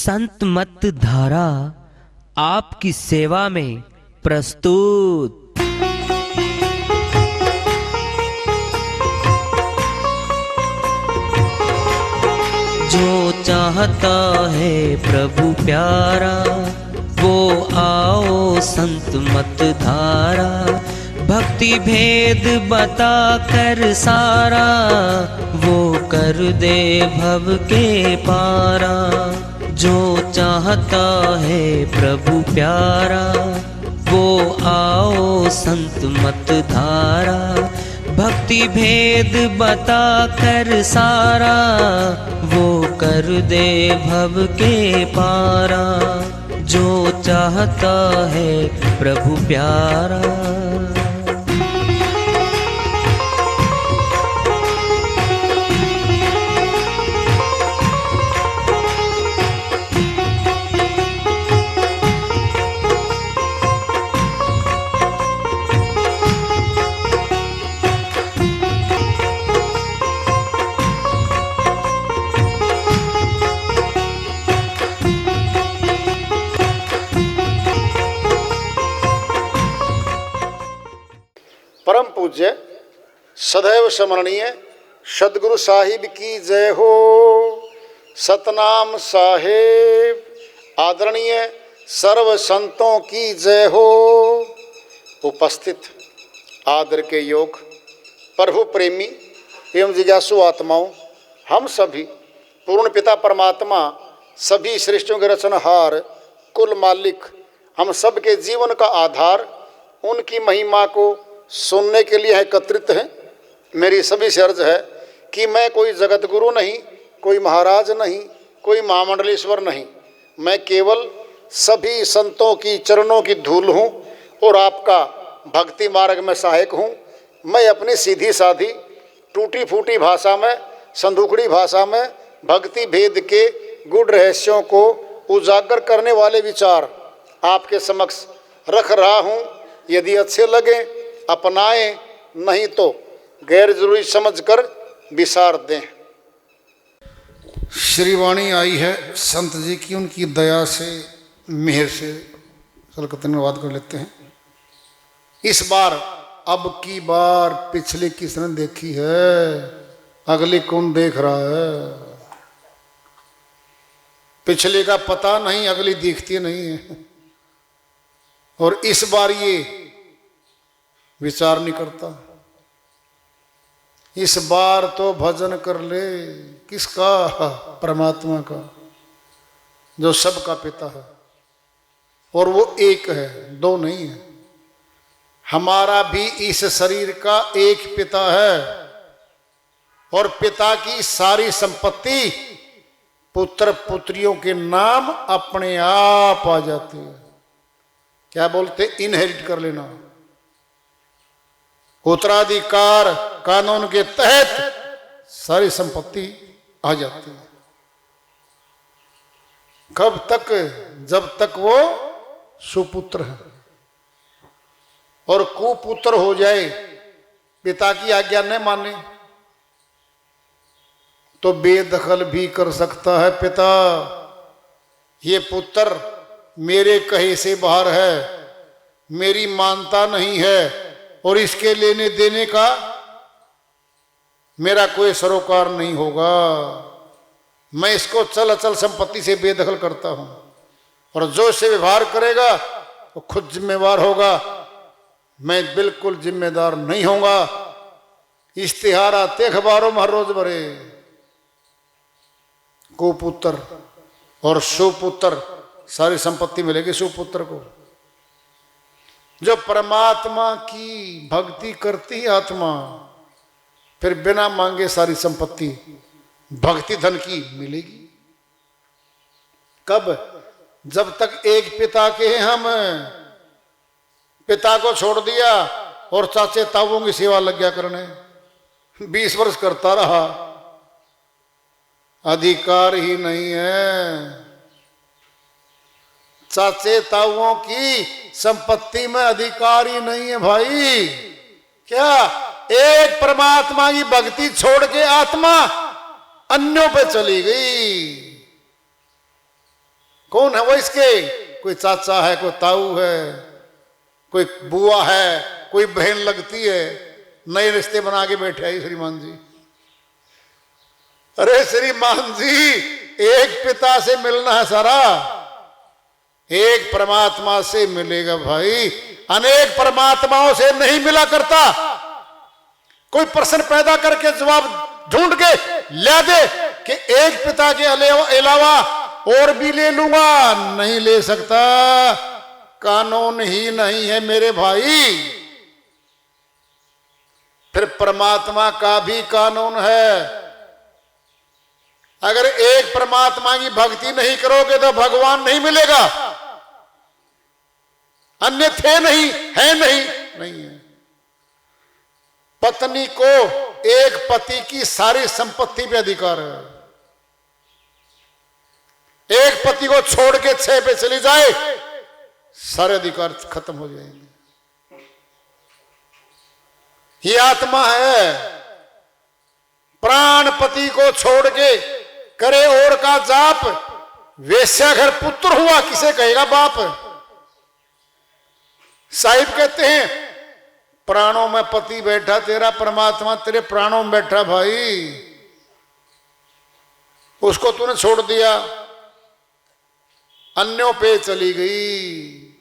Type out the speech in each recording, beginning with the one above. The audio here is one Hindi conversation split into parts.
संत मत धारा आपकी सेवा में प्रस्तुत। जो चाहता है प्रभु प्यारा वो आओ संत मत धारा, भक्ति भेद बता कर सारा वो कर दे भव के पारा। जो चाहता है प्रभु प्यारा वो आओ संत मत धारा, भक्ति भेद बता कर सारा वो कर दे भव के पारा। जो चाहता है प्रभु प्यारा। परम पूज्य सदैव स्मरणीय सदगुरु साहिब की जय हो। सतनाम साहेब आदरणीय सर्व संतों की जय हो। उपस्थित आदर के योग प्रभु प्रेमी एवं जिज्ञासु आत्माओं, हम सभी पूर्ण पिता परमात्मा सभी सृष्टियों के रचनहार कुल मालिक हम सब के जीवन का आधार उनकी महिमा को सुनने के लिए एकत्रित हैं। मेरी सभी से अर्ज है कि मैं कोई जगत गुरु नहीं, कोई महाराज नहीं, कोई महामंडलेश्वर नहीं, मैं केवल सभी संतों की चरणों की धूल हूँ और आपका भक्ति मार्ग में सहायक हूँ। मैं अपनी सीधी साधी टूटी फूटी भाषा में, संदूकड़ी भाषा में भक्ति भेद के गुड़ रहस्यों को उजागर करने वाले विचार आपके समक्ष रख रहा हूँ। यदि अच्छे लगे अपनाएं, नहीं तो गैर जरूरी समझकर विसार दें। श्रीवाणी आई है संत जी की, उनकी दया से मेहर से कलकत्ता में बात कर लेते हैं। इस बार अब की बार पिछली किसने देखी है, अगली कौन देख रहा है। पिछले का पता नहीं, अगली दिखती नहीं है। और इस बार ये विचार नहीं करता। इस बार तो भजन कर ले। किसका? परमात्मा का, जो सबका पिता है और वो एक है, दो नहीं है। हमारा भी इस शरीर का एक पिता है और पिता की सारी संपत्ति पुत्र पुत्रियों के नाम अपने आप आ जाती है। क्या बोलते? इनहेरिट कर लेना। उत्तराधिकार कानून के तहत सारी संपत्ति आ जाती है। कब तक? जब तक वो सुपुत्र है। और कुपुत्र हो जाए, पिता की आज्ञा न माने, तो बेदखल भी कर सकता है पिता। ये पुत्र मेरे कहे से बाहर है, मेरी मानता नहीं है और इसके लेने देने का मेरा कोई सरोकार नहीं होगा। मैं इसको चल अचल संपत्ति से बेदखल करता हूं और जो इससे व्यवहार करेगा वो खुद जिम्मेवार होगा, मैं बिल्कुल जिम्मेदार नहीं होऊंगा। इश्तिहार आते अखबारों में हर रोज भरे। कुपुत्र और सुपुत्र, सारी संपत्ति मिलेगी सुपुत्र को। जो परमात्मा की भक्ति करती है आत्मा, फिर बिना मांगे सारी संपत्ति भक्ति धन की मिलेगी। कब? जब तक एक पिता के हैं हम। पिता को छोड़ दिया और चाचे ताऊओं की सेवा लग गया करने। 20 वर्ष करता रहा, अधिकार ही नहीं है। चाचे ताऊओं की संपत्ति में अधिकार ही नहीं है भाई। क्या? एक परमात्मा की भक्ति छोड़ के आत्मा अन्यों पे चली गई। कौन है वो इसके? कोई चाचा है, कोई ताऊ है, कोई बुआ है, कोई बहन लगती है, नए रिश्ते बना के बैठे हैं श्रीमान जी। अरे श्रीमान जी, एक पिता से मिलना है सारा, एक परमात्मा से मिलेगा भाई, अनेक परमात्माओं से नहीं मिला करता। कोई प्रश्न पैदा करके जवाब ढूंढ के ले दे कि एक पिता के अलावा और भी ले लूंगा, नहीं ले सकता, कानून ही नहीं है मेरे भाई। फिर परमात्मा का भी कानून है। अगर एक परमात्मा की भक्ति नहीं करोगे तो भगवान नहीं मिलेगा, अन्य थे नहीं, है नहीं, नहीं है। पत्नी को एक पति की सारी संपत्ति पे अधिकार है। एक पति को छोड़ के 6 पे चली जाए, सारे अधिकार खत्म हो जाएंगे। ये आत्मा है। प्राण पति को छोड़ के करे और का जाप, वेश्या घर पुत्र हुआ किसे कहेगा बाप। साहिब कहते हैं प्राणों में पति बैठा, तेरा परमात्मा तेरे प्राणों में बैठा भाई, उसको तूने छोड़ दिया, अन्यों पे चली गई,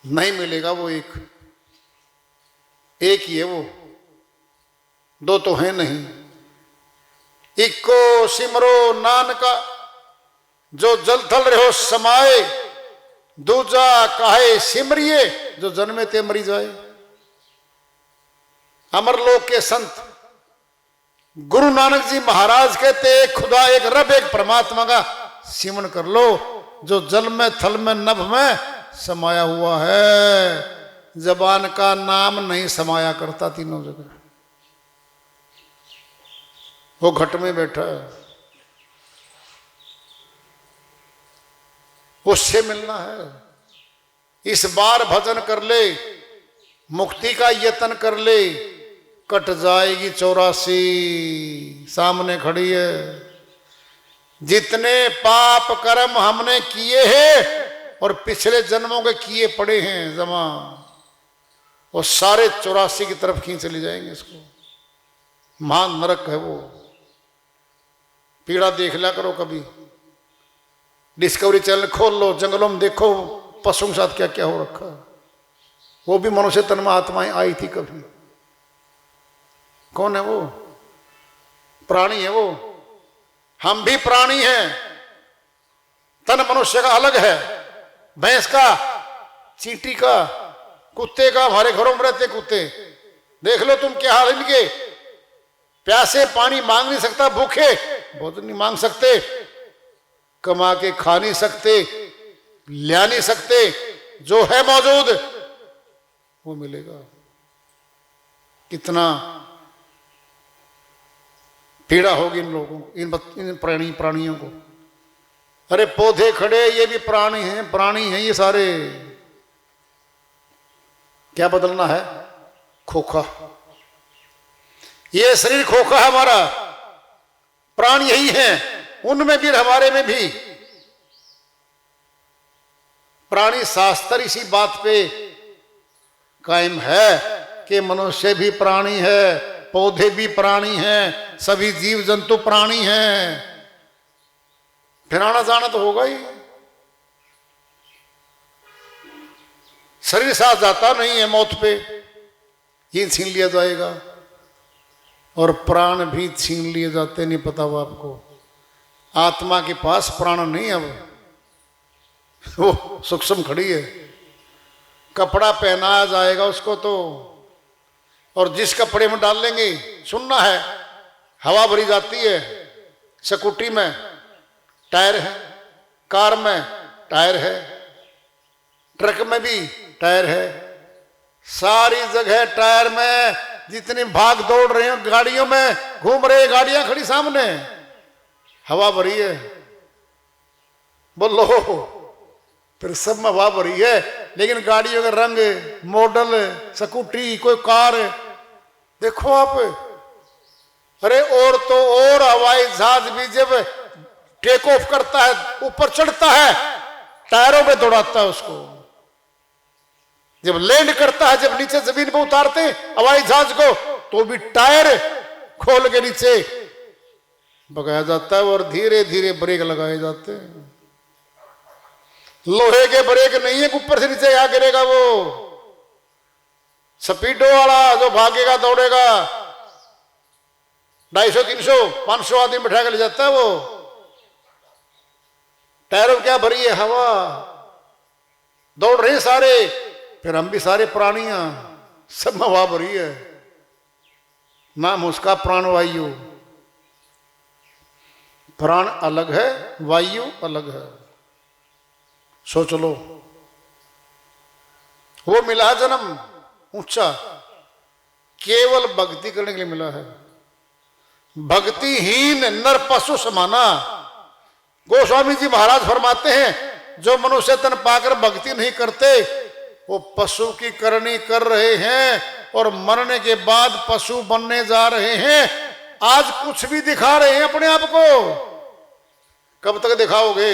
नहीं मिलेगा वो। एक ही है वो, दो तो है नहीं। इको सिमरो नानका जो जल थल रहो समाए, दूजा काहे सिमरिए जो जन्मे ते मरी जाए। अमरलोक के संत गुरु नानक जी महाराज कहते एक खुदा, एक रब, एक परमात्मा का सिमरन कर लो जो जल में थल में नभ में समाया हुआ है। जबान का नाम नहीं समाया करता तीनों जगह, वो घट में बैठा है, उससे मिलना है। इस बार भजन कर ले, मुक्ति का यत्न कर ले, कट जाएगी 84 सामने खड़ी है। जितने पाप कर्म हमने किए हैं और पिछले जन्मों के किए पड़े हैं जमा, वो सारे 84 की तरफ खींच ले जाएंगे इसको। महान नरक है वो, पीड़ा देख लिया करो कभी, डिस्कवरी चैनल खोल लो, जंगलों में देखो पशुओं के साथ क्या क्या हो रखा। वो भी मनुष्य तन में आत्माएं आई थी कभी। कौन है वो? प्राणी है वो। हम भी प्राणी हैं, तन मनुष्य का अलग है, भैंस का, चींटी का, कुत्ते का। हमारे घरों में रहते कुत्ते, देख लो तुम क्या हाल इनके। प्यासे पानी मांग नहीं सकता, भूखे भोजन नहीं मांग सकते, कमा के खा नहीं सकते, ला नहीं सकते, जो है मौजूद वो मिलेगा। कितना पीड़ा होगी इन लोगों को, इन प्राणियों को। अरे पौधे खड़े, ये भी प्राणी हैं, प्राणी हैं ये सारे। क्या बदलना है? खोखा। ये शरीर खोखा है हमारा, प्राण यही है, उनमें भी हमारे में भी। प्राणी शास्त्र इसी बात पे कायम है कि मनुष्य भी प्राणी है, पौधे भी प्राणी हैं, सभी जीव जंतु प्राणी हैं। फिर आना जाना तो होगा ही। शरीर साथ जाता नहीं है मौत पे, ये छीन लिया जाएगा। और प्राण भी छीन लिए जाते, नहीं पता वो आपको। आत्मा के पास प्राण नहीं, अब वो सूक्ष्म खड़ी है। कपड़ा पहनाया जाएगा उसको तो, और जिस कपड़े में डाल लेंगे, सुनना है, हवा भरी जाती है। स्कूटी में टायर है, कार में टायर है, ट्रक में भी टायर है, सारी जगह टायर में। जितनी भाग दौड़ रहे हैं गाड़ियों में, घूम रहे गाड़ियां खड़ी सामने, हवा भरी है। बोलो, फिर सब में हवा भरी है, लेकिन गाड़ियों के रंग, मॉडल, स्कूटी, कोई कार देखो आप। अरे और तो और हवाई जहाज भी जब टेक ऑफ करता है, ऊपर चढ़ता है, टायरों में दौड़ाता है उसको। जब लैंड करता है, जब नीचे जमीन पे उतारते हैं हवाई जहाज को, तो भी टायर खोल के नीचे भगाया जाता है और धीरे धीरे ब्रेक लगाए जाते हैं। लोहे के ब्रेक नहीं है, ऊपर से नीचे यहाँ गिरेगा वो। स्पीडो वाला जो भागेगा दौड़ेगा 250, 300, 500 आदमी बैठा कर ले जाता है वो। टायरों में क्या भरी है? हवा। दौड़ रहे सारे, फिर हम भी सारे प्राणियां, सब में हवा भरी है। नाम उसका प्राणवायु। प्राण अलग है, वायु अलग है। सोच लो, वो मिला जन्म ऊंचा केवल भक्ति करने के लिए मिला है। भक्तिहीन नर पशु समाना। गोस्वामी जी महाराज फरमाते हैं, जो मनुष्य तन पाकर भक्ति नहीं करते वो पशु की करनी कर रहे हैं और मरने के बाद पशु बनने जा रहे हैं। आज कुछ भी दिखा रहे हैं अपने आप को, कब तक दिखाओगे?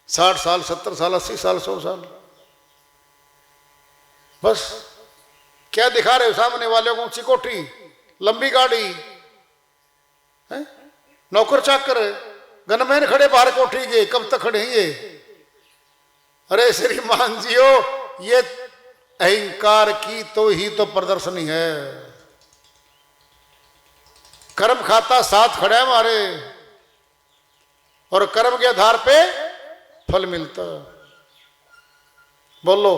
60 साल, 70 साल, 80 साल, 100 साल, बस क्या दिखा रहे हो सामने वाले को? ऊंची कोठी, लंबी गाड़ी है? नौकर चाकर, गनमैन खड़े बाहर कोठी के, कब तक खड़े हैं ये? अरे श्रीमान जी हो, ये अहंकार की तो ही तो प्रदर्शनी है। कर्म खाता साथ खड़ा है हमारे, और कर्म के आधार पे फल मिलता। बोलो,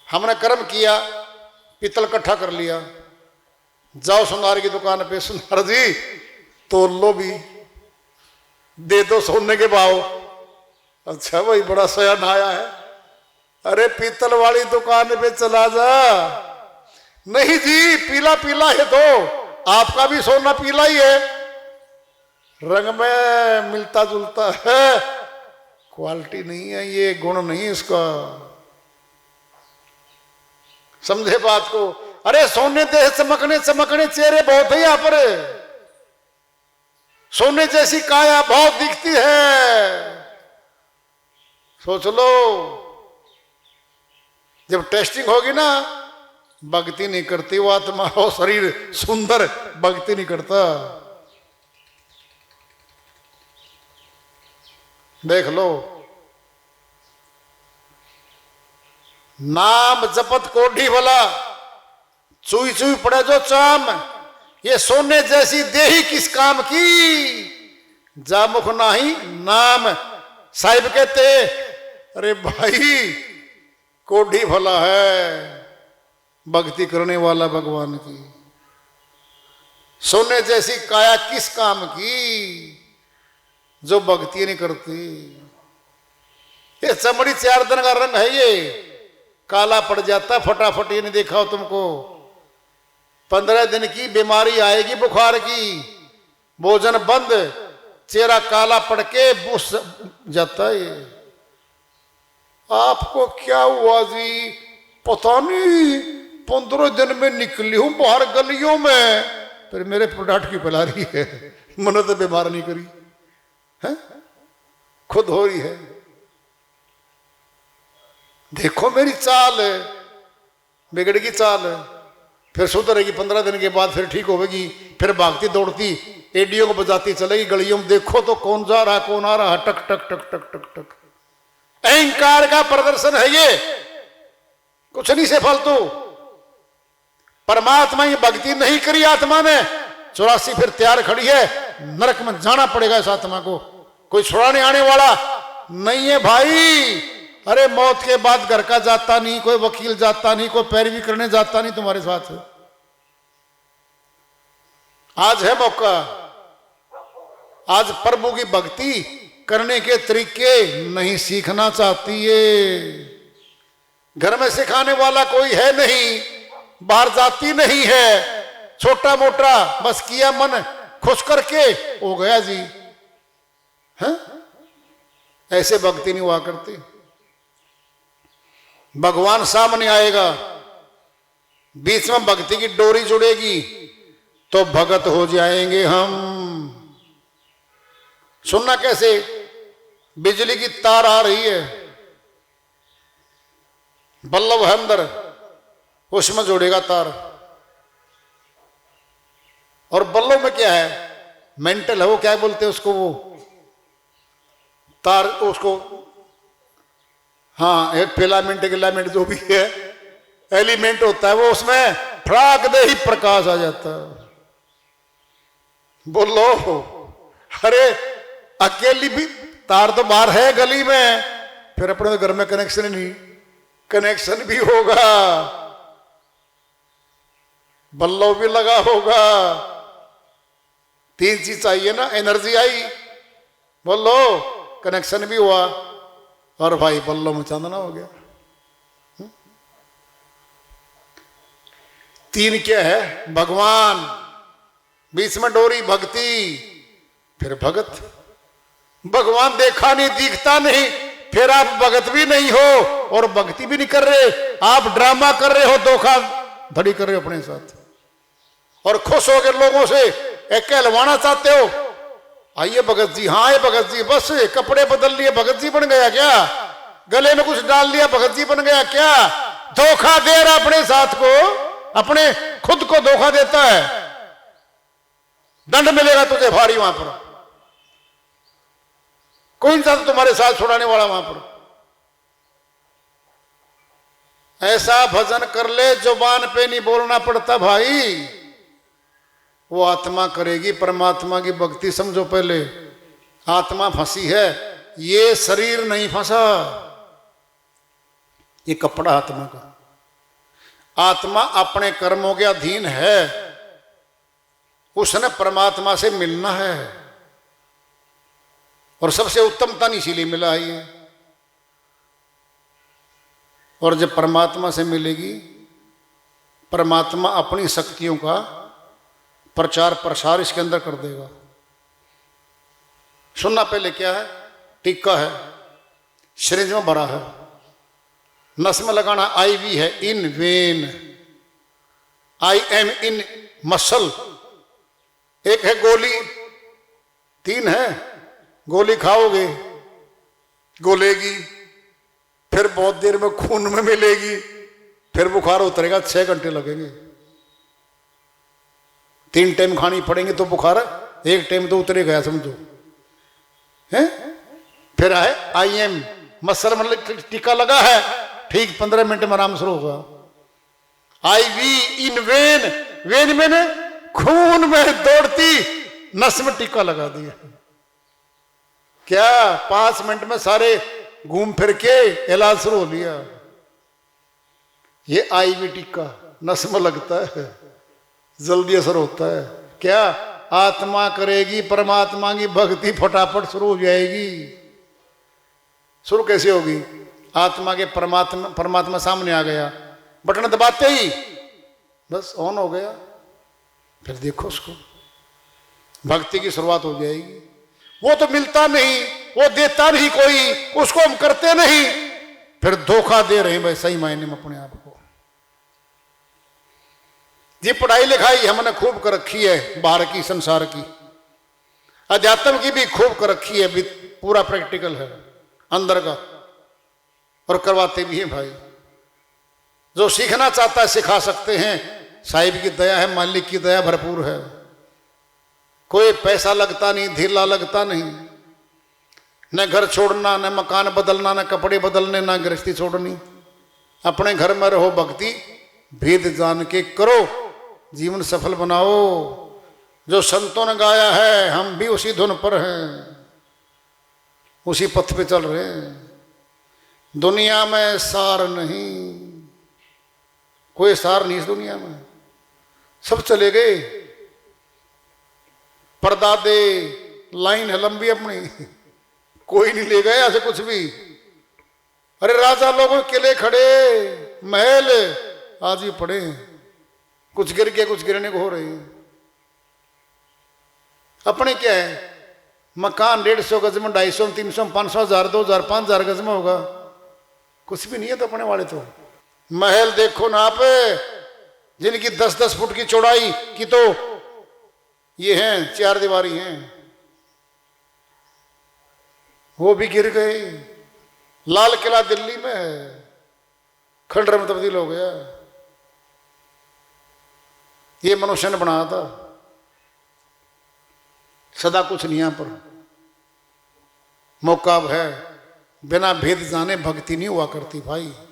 हमने कर्म किया, पीतल इकट्ठा कर लिया, जाओ सुनार की दुकान पे, सुनार जी तोल लो भी, दे दो सोने के भाव। अच्छा भाई, बड़ा सयान आया है। अरे पीतल वाली दुकान पे चला जा। नहीं जी, पीला पीला है तो आपका भी सोना पीला ही है, रंग में मिलता जुलता है, क्वालिटी नहीं है, ये गुण नहीं इसका। समझे बात को? अरे सोने देह चमकने चमकने चेहरे बहुत है यहां पर, सोने जैसी काया बहुत दिखती है। सोच लो, जब टेस्टिंग होगी ना, भक्ति नहीं करती वो आत्मा, हो शरीर सुंदर, भक्ति नहीं करता। देख लो, नाम जपत कोढ़ी भला, चुई चुई पड़े जो चाम, ये सोने जैसी देही किस काम की, जामुख नाही नाम। साहिब कहते, अरे भाई कोढ़ी भला है भक्ति करने वाला भगवान की, सोने जैसी काया किस काम की जो भक्ति नहीं करती। ये चमड़ी 4 दिन का रंग है, ये काला पड़ जाता फटाफट। ये नहीं देखा हो तुमको? 15 दिन की बीमारी आएगी बुखार की, भोजन बंद, चेहरा काला पड़ के बुस जाता है। ये आपको क्या हुआ जी? पता नहीं, 15 दिन में निकली हूं बाहर गलियों में, फिर मेरे प्रोडक्ट की पिला रही है, मैंने तो बीमार नहीं करी है, खुद हो रही है। देखो मेरी चाल, बिगड़ेगी चाल, फिर सुधरेगी, 15 दिन के बाद फिर ठीक होगी, फिर भागती दौड़ती एडियो को बजाती चलेगी गलियों में। देखो तो कौन जा रहा कौन आ रहा, टक टक टक टक टक टक। अहंकार का प्रदर्शन है ये, कुछ नहीं से फालतू। परमात्मा की भक्ति नहीं करी आत्मा ने, 84 फिर तैयार खड़ी है, नरक में जाना पड़ेगा इस आत्मा को, कोई छुड़ाने आने वाला नहीं है भाई। अरे मौत के बाद घर का जाता नहीं, कोई वकील जाता नहीं, कोई पैरवी करने जाता नहीं तुम्हारे साथ। आज है मौका, आज प्रभु की भक्ति करने के तरीके नहीं सीखना चाहती है। घर में सिखाने वाला कोई है नहीं, बाहर जाती नहीं है, छोटा मोटा बस किया मन खुश करके हो गया जी। है ऐसे भक्ति नहीं हुआ करती। भगवान सामने आएगा, बीच में भक्ति की डोरी जुड़ेगी तो भगत हो जाएंगे हम। सुनना कैसे? बिजली की तार आ रही है, बल्लभ है अंदर, उसमें जोड़ेगा तार। और बल्लभ में क्या है? मेंटल है वो, क्या बोलते हैं उसको, वो तार उसको, हाँ एक फिलामेंट गिलामेंट जो भी है एलिमेंट होता है वो, उसमें फड़ाक दे ही प्रकाश आ जाता है। बोलो, अरे अकेली भी तार तो बाहर है गली में, फिर अपने घर में कनेक्शन नहीं, कनेक्शन भी होगा, बल्लभ भी लगा होगा, 3 चीज चाहिए ना, एनर्जी आई, बोलो कनेक्शन भी हुआ, और भाई बल्लभ में चांदना हो गया। 3 क्या है? भगवान, बीच में डोरी भक्ति, फिर भगत। भगवान देखा नहीं, दिखता नहीं, फिर आप भगत भी नहीं हो और भक्ति भी नहीं कर रहे, आप ड्रामा कर रहे हो, धोखा धड़ी कर रहे हो अपने साथ, और खुश होकर लोगों से एक कहलवाना चाहते हो, आइए भगत जी, हाँ आए भगत जी, बस कपड़े बदल लिए भगत जी बन गया क्या? गले में कुछ डाल लिया भगत जी बन गया क्या? धोखा दे रहा अपने साथ को, अपने खुद को धोखा देता है। दंड मिलेगा तुझे भारी वहां पर, कोई इंसान तुम्हारे साथ छुड़ाने वाला वहां पर। ऐसा भजन कर ले जुबान पे नहीं बोलना पड़ता भाई, वो आत्मा करेगी परमात्मा की भक्ति। समझो पहले, आत्मा फंसी है, ये शरीर नहीं फंसा, ये कपड़ा आत्मा का। आत्मा अपने कर्मों के अधीन है, उसने परमात्मा से मिलना है, और सबसे उत्तम तन इसीलिए मिला है ये। और जब परमात्मा से मिलेगी, परमात्मा अपनी शक्तियों का प्रचार प्रसार इसके अंदर कर देगा। सुनना पहले क्या है? टीका है, सिरिंज में भरा है, नस में लगाना IV है, इन वेन, IM इन मसल। एक है गोली, 3 है, गोली खाओगे गोलेगी, फिर बहुत देर में खून में मिलेगी, फिर बुखार उतरेगा, 6 घंटे लगेंगे। 3 टाइम खानी पड़ेंगे तो बुखार 1 टाइम तो उतरे गया समझो, है? फिर है IM मसल, मतलब टीका लगा है, ठीक 15 मिनट में आराम शुरू होगा। IV इन वेन, वेन मैंने खून में दौड़ती नस में टीका लगा दिया, क्या 5 मिनट में सारे घूम फिर के इलाज शुरू हो लिया। ये IV टीका नस में लगता है, जल्दी असर होता है। क्या? आत्मा करेगी परमात्मा की भक्ति, फटाफट शुरू हो जाएगी। शुरू कैसे होगी? आत्मा के परमात्मा सामने आ गया, बटन दबाते ही बस ऑन हो गया, फिर देखो उसको, भक्ति की शुरुआत हो जाएगी। वो तो मिलता नहीं, वो देता नहीं कोई, उसको हम करते नहीं, फिर धोखा दे रहे हैं भाई सही मायने में अपने आप को। ये पढ़ाई लिखाई हमने खूब कर रखी है, बाहर की संसार की, अध्यात्म की भी खूब कर रखी है, भी पूरा प्रैक्टिकल है अंदर का, और करवाते भी हैं भाई। जो सीखना चाहता है सिखा सकते हैं, साहिब की दया है, मालिक की दया भरपूर है, कोई पैसा लगता नहीं, धीला लगता नहीं, न घर छोड़ना, न मकान बदलना, न कपड़े बदलने, न गृहस्थी छोड़नी, अपने घर में रहो, भक्ति भेद जान के करो, जीवन सफल बनाओ। जो संतों ने गाया है, हम भी उसी धुन पर हैं, उसी पथ पे चल रहे हैं। दुनिया में सार नहीं, कोई सार नहीं इस दुनिया में, सब चले गए, परदादे, लाइन है लंबी अपनी, कोई नहीं ले गया ऐसे कुछ भी। अरे राजा लोगों के किले खड़े, महल आज भी पड़े, कुछ गिर के कुछ गिरने को हो रहे हैं। अपने क्या है? मकान 150 गज में, 250, 300, 500, 1000, 2000, 5000 गज में होगा, कुछ भी नहीं है। तो अपने वाले तो महल देखो ना आप, जिनकी 10-10 फुट की चौड़ाई की तो ये हैं, 4 दीवारी हैं, वो भी गिर गए। लाल किला दिल्ली में है, खंडर में तब्दील हो गया। ये मनुष्य ने बनाया था। सदा कुछ नहीं यहां पर। मौका अब है, बिना भेद जाने भक्ति नहीं हुआ करती भाई।